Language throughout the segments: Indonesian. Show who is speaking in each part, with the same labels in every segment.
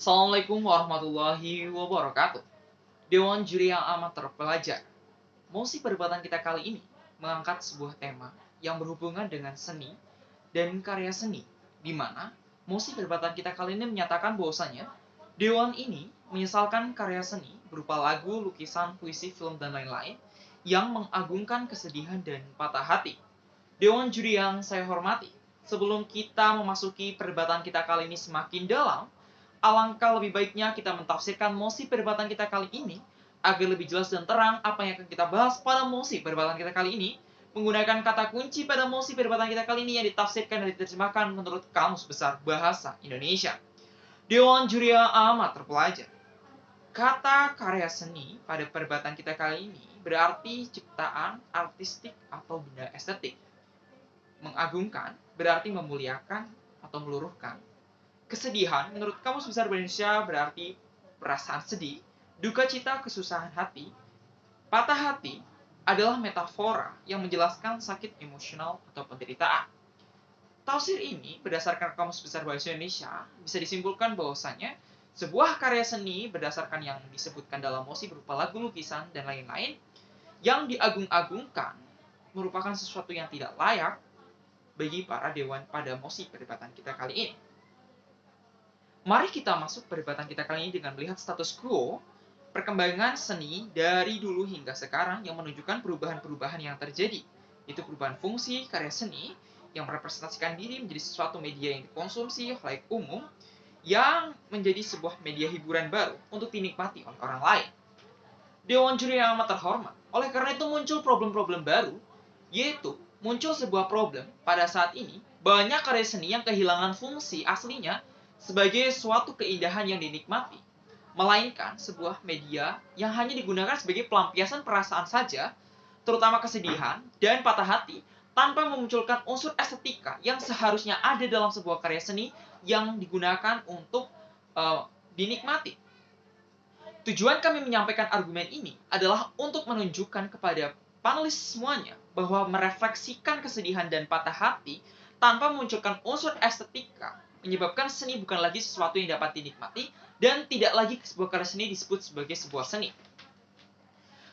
Speaker 1: Assalamualaikum warahmatullahi wabarakatuh. Dewan Juri yang amat terpelajar. Musik perdebatan kita kali ini mengangkat sebuah tema yang berhubungan dengan seni dan karya seni, di mana musik perdebatan kita kali ini menyatakan bahwasanya Dewan ini menyesalkan karya seni berupa lagu, lukisan, puisi, film, dan lain-lain yang mengagungkan kesedihan dan patah hati. Dewan Juri yang saya hormati, sebelum kita memasuki perdebatan kita kali ini semakin dalam, alangkah lebih baiknya kita mentafsirkan mosi perdebatan kita kali ini agar lebih jelas dan terang apa yang akan kita bahas pada mosi perdebatan kita kali ini, menggunakan kata kunci pada mosi perdebatan kita kali ini yang ditafsirkan dan diterjemahkan menurut Kamus Besar Bahasa Indonesia. Dewan Juri yang amat terpelajar. Kata karya seni pada perdebatan kita kali ini berarti ciptaan artistik atau benda estetik. Mengagungkan berarti memuliakan atau meluruhkan. Kesedihan menurut Kamus Besar Bahasa Indonesia berarti perasaan sedih, duka cita, kesusahan hati. Patah hati adalah metafora yang menjelaskan sakit emosional atau penderitaan. Tafsir ini berdasarkan Kamus Besar Bahasa Indonesia bisa disimpulkan bahwasanya sebuah karya seni berdasarkan yang disebutkan dalam mosi berupa lagu, lukisan, dan lain-lain yang diagung-agungkan merupakan sesuatu yang tidak layak bagi para dewan pada mosi perdebatan kita kali ini. Mari kita masuk perdebatan kita kali ini dengan melihat status quo perkembangan seni dari dulu hingga sekarang yang menunjukkan perubahan-perubahan yang terjadi. Itu perubahan fungsi karya seni yang merepresentasikan diri menjadi sesuatu media yang dikonsumsi oleh umum yang menjadi sebuah media hiburan baru untuk dinikmati oleh orang lain. Dewan Juri yang amat terhormat, oleh karena itu muncul problem-problem baru, yaitu muncul sebuah problem pada saat ini banyak karya seni yang kehilangan fungsi aslinya sebagai suatu keindahan yang dinikmati, melainkan sebuah media yang hanya digunakan sebagai pelampiasan perasaan saja, terutama kesedihan dan patah hati, tanpa memunculkan unsur estetika yang seharusnya ada dalam sebuah karya seni yang digunakan untuk dinikmati. Tujuan kami menyampaikan argumen ini adalah untuk menunjukkan kepada panelis semuanya bahwa merefleksikan kesedihan dan patah hati tanpa memunculkan unsur estetika menyebabkan seni bukan lagi sesuatu yang dapat dinikmati dan tidak lagi sebuah karya seni disebut sebagai sebuah seni.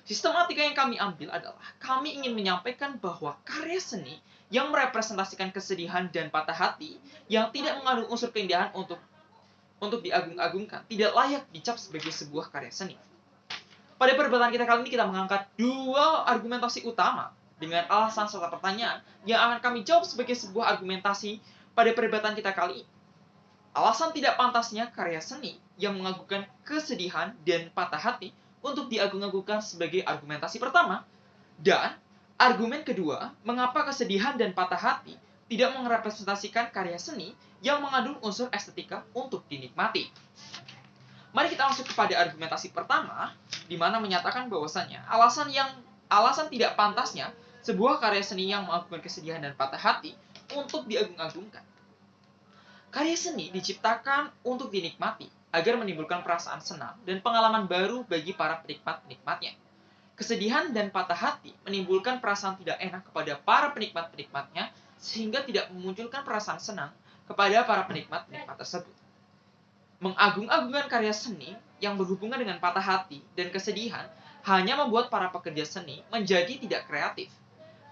Speaker 1: Sistematika yang kami ambil adalah kami ingin menyampaikan bahwa karya seni yang merepresentasikan kesedihan dan patah hati yang tidak mengandung unsur keindahan untuk diagung-agungkan tidak layak dicap sebagai sebuah karya seni. Pada perdebatan kita kali ini kita mengangkat dua argumentasi utama dengan alasan serta pertanyaan yang akan kami jawab sebagai sebuah argumentasi pada perdebatan kita kali ini. Alasan tidak pantasnya karya seni yang mengagungkan kesedihan dan patah hati untuk diagung-agungkan sebagai argumentasi pertama. Dan argumen kedua, mengapa kesedihan dan patah hati tidak merepresentasikan karya seni yang mengandung unsur estetika untuk dinikmati. Mari kita masuk kepada argumentasi pertama, di mana menyatakan bahwasanya alasan tidak pantasnya sebuah karya seni yang mengagungkan kesedihan dan patah hati untuk diagung-agungkan. Karya seni diciptakan untuk dinikmati agar menimbulkan perasaan senang dan pengalaman baru bagi para penikmat-penikmatnya. Kesedihan dan patah hati menimbulkan perasaan tidak enak kepada para penikmat-penikmatnya sehingga tidak memunculkan perasaan senang kepada para penikmat-penikmat tersebut. Mengagung-agungkan karya seni yang berhubungan dengan patah hati dan kesedihan hanya membuat para pekerja seni menjadi tidak kreatif.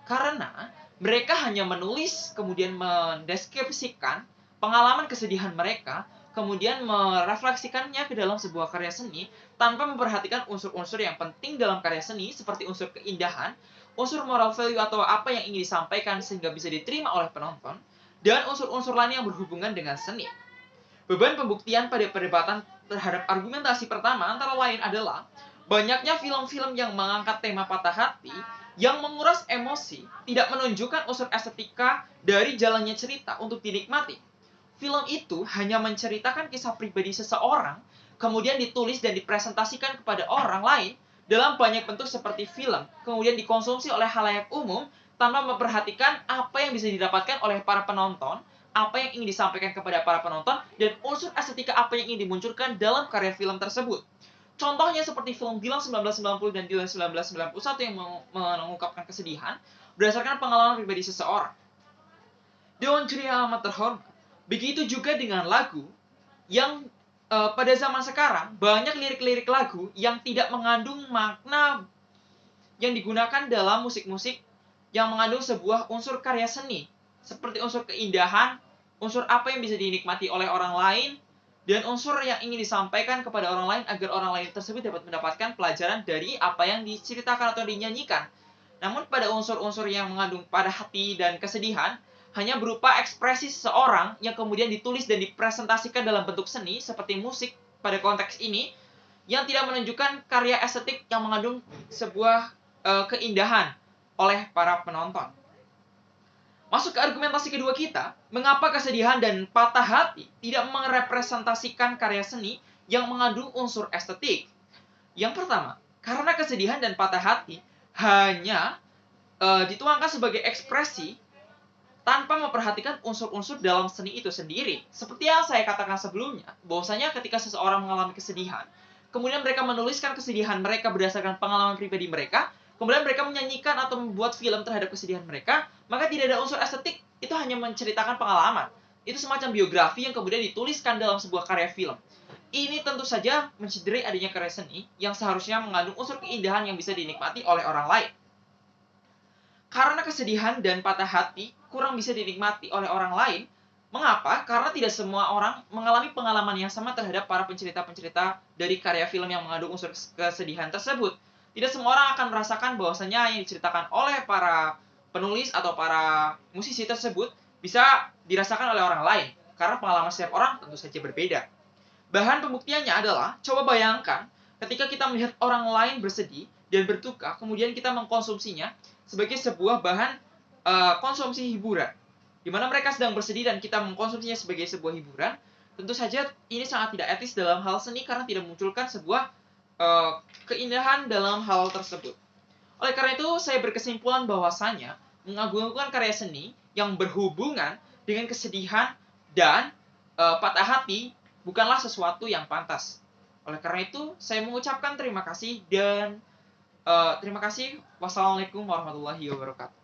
Speaker 1: Karena mereka hanya menulis kemudian mendeskripsikan pengalaman kesedihan mereka, kemudian merefleksikannya ke dalam sebuah karya seni tanpa memperhatikan unsur-unsur yang penting dalam karya seni seperti unsur keindahan, unsur moral value atau apa yang ingin disampaikan sehingga bisa diterima oleh penonton, dan unsur-unsur lain yang berhubungan dengan seni. Beban pembuktian pada perdebatan terhadap argumentasi pertama antara lain adalah banyaknya film-film yang mengangkat tema patah hati yang menguras emosi, tidak menunjukkan unsur estetika dari jalannya cerita untuk dinikmati. Film itu hanya menceritakan kisah pribadi seseorang, kemudian ditulis dan dipresentasikan kepada orang lain dalam banyak bentuk seperti film, kemudian dikonsumsi oleh khalayak umum tanpa memperhatikan apa yang bisa didapatkan oleh para penonton, apa yang ingin disampaikan kepada para penonton, dan unsur estetika apa yang ingin dimunculkan dalam karya film tersebut. Contohnya seperti film Dilan 1990 dan Dilan 1991 yang mengungkapkan kesedihan berdasarkan pengalaman pribadi seseorang. Dewan Juri yang amat terhormat, begitu juga dengan lagu yang pada zaman sekarang banyak lirik-lirik lagu yang tidak mengandung makna yang digunakan dalam musik-musik yang mengandung sebuah unsur karya seni, seperti unsur keindahan, unsur apa yang bisa dinikmati oleh orang lain, dan unsur yang ingin disampaikan kepada orang lain agar orang lain tersebut dapat mendapatkan pelajaran dari apa yang diceritakan atau dinyanyikan. Namun pada unsur-unsur yang mengandung pada hati dan kesedihan, hanya berupa ekspresi seseorang yang kemudian ditulis dan dipresentasikan dalam bentuk seni seperti musik pada konteks ini, yang tidak menunjukkan karya estetik yang mengandung sebuah keindahan oleh para penonton. Masuk ke argumentasi kedua kita, mengapa kesedihan dan patah hati tidak merepresentasikan karya seni yang mengandung unsur estetik? Yang pertama, karena kesedihan dan patah hati hanya dituangkan sebagai ekspresi tanpa memperhatikan unsur-unsur dalam seni itu sendiri. Seperti yang saya katakan sebelumnya, bahwasanya ketika seseorang mengalami kesedihan, kemudian mereka menuliskan kesedihan mereka berdasarkan pengalaman pribadi mereka, kemudian mereka menyanyikan atau membuat film terhadap kesedihan mereka, maka tidak ada unsur estetik, itu hanya menceritakan pengalaman. Itu semacam biografi yang kemudian dituliskan dalam sebuah karya film. Ini tentu saja mencederai adanya karya seni yang seharusnya mengandung unsur keindahan yang bisa dinikmati oleh orang lain. Karena kesedihan dan patah hati kurang bisa dinikmati oleh orang lain. Mengapa? Karena tidak semua orang mengalami pengalaman yang sama terhadap para pencerita-pencerita dari karya film yang mengandung unsur kesedihan tersebut. Tidak semua orang akan merasakan bahwasanya yang diceritakan oleh para penulis atau para musisi tersebut bisa dirasakan oleh orang lain. Karena pengalaman setiap orang tentu saja berbeda. Bahan pembuktiannya adalah, coba bayangkan ketika kita melihat orang lain bersedih dan berduka, kemudian kita mengkonsumsinya sebagai sebuah bahan konsumsi hiburan, di mana mereka sedang bersedih dan kita mengkonsumsinya sebagai sebuah hiburan. Tentu saja ini sangat tidak etis dalam hal seni karena tidak memunculkan sebuah keindahan dalam hal tersebut. Oleh karena itu, saya berkesimpulan bahwasanya mengagungkan karya seni yang berhubungan dengan kesedihan dan patah hati bukanlah sesuatu yang pantas. Oleh karena itu, saya mengucapkan terima kasih dan terima kasih. Wassalamualaikum warahmatullahi wabarakatuh.